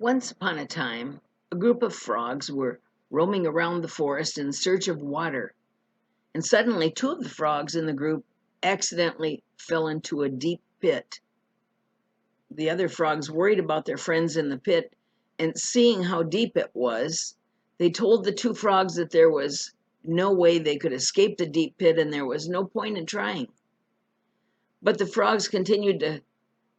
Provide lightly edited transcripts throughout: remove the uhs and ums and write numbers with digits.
Once upon a time, a group of frogs were roaming around the forest in search of water, and suddenly two of the frogs in the group accidentally fell into a deep pit. The other frogs worried about their friends in the pit, and seeing how deep it was, they told the two frogs that there was no way they could escape the deep pit and there was no point in trying. But the frogs continued to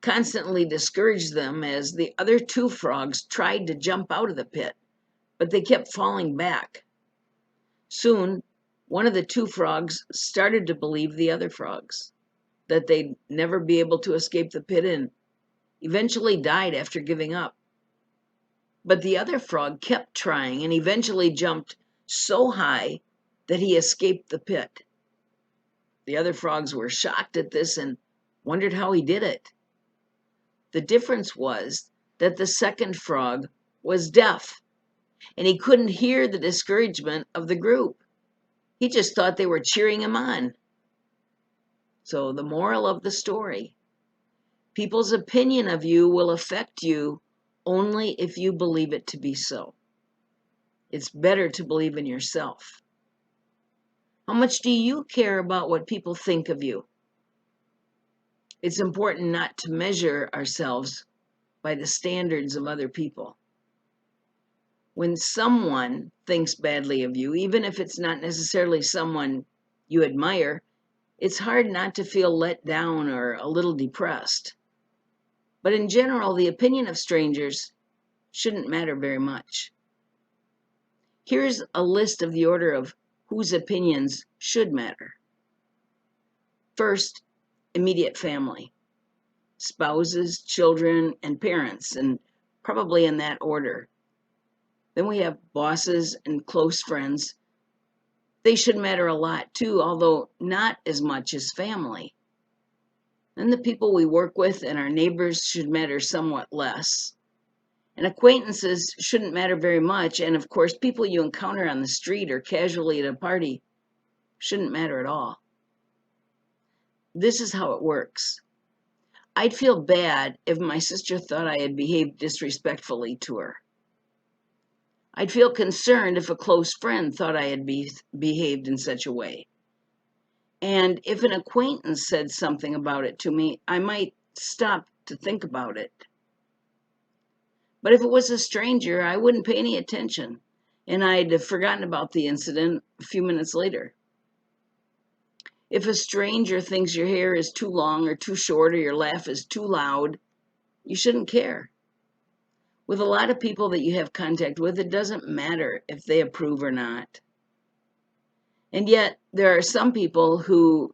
constantly discourage them as the other two frogs tried to jump out of the pit, but they kept falling back. Soon, one of the two frogs started to believe the other frogs that they'd never be able to escape the pit and eventually died after giving up. But the other frog kept trying and eventually jumped so high that he escaped the pit. The other frogs were shocked at this and wondered how he did it. The difference was that the second frog was deaf and he couldn't hear the discouragement of the group. He just thought they were cheering him on. So the moral of the story: people's opinion of you will affect you only if you believe it to be so. It's better to believe in yourself. How much do you care about what people think of you? It's important not to measure ourselves by the standards of other people. When someone thinks badly of you, even if it's not necessarily someone you admire, it's hard not to feel let down or a little depressed. But in general, the opinion of strangers shouldn't matter very much. Here's a list of the order of whose opinions should matter. First, immediate family: spouses, children, and parents, and probably in that order. Then we have bosses and close friends. They should matter a lot too, although not as much as family. Then the people we work with and our neighbors should matter somewhat less. And acquaintances shouldn't matter very much. And of course, people you encounter on the street or casually at a party shouldn't matter at all. This is how it works. I'd feel bad if my sister thought I had behaved disrespectfully to her. I'd feel concerned if a close friend thought I had behaved in such a way. And if an acquaintance said something about it to me, I might stop to think about it. But if it was a stranger, I wouldn't pay any attention, and I'd have forgotten about the incident a few minutes later. If a stranger thinks your hair is too long or too short or your laugh is too loud, you shouldn't care. With a lot of people that you have contact with, it doesn't matter if they approve or not. And yet, there are some people who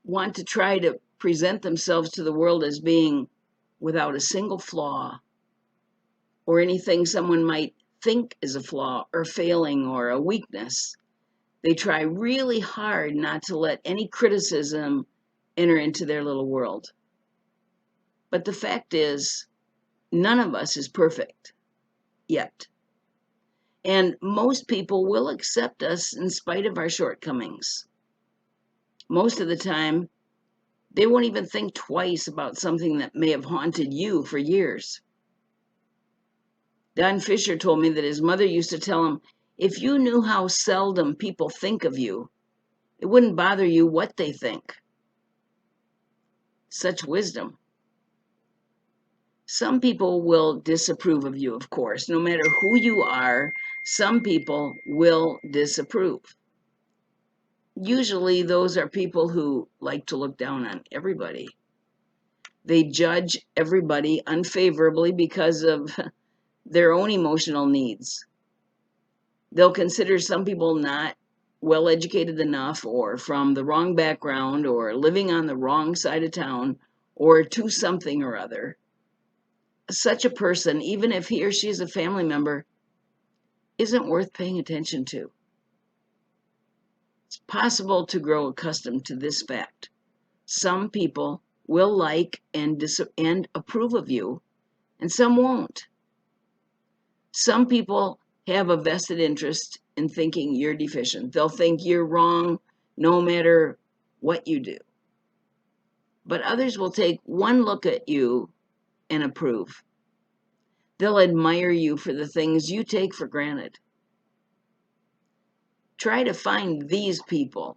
want to try to present themselves to the world as being without a single flaw, or anything someone might think is a flaw or failing or a weakness. They try really hard not to let any criticism enter into their little world. But the fact is, none of us is perfect yet. And most people will accept us in spite of our shortcomings. Most of the time, they won't even think twice about something that may have haunted you for years. Don Fisher told me that his mother used to tell him, if you knew how seldom people think of you, it wouldn't bother you what they think. Such wisdom. Some people will disapprove of you, of course. No matter who you are, some people will disapprove. Usually those are people who like to look down on everybody. They judge everybody unfavorably because of their own emotional needs. They'll consider some people not well educated enough, or from the wrong background, or living on the wrong side of town, or to something or other. Such a person, even if he or she is a family member, isn't worth paying attention to. It's possible to grow accustomed to this fact. Some people will like and approve of you, and some won't. Some people have a vested interest in thinking you're deficient. They'll think you're wrong no matter what you do. But others will take one look at you and approve. They'll admire you for the things you take for granted. Try to find these people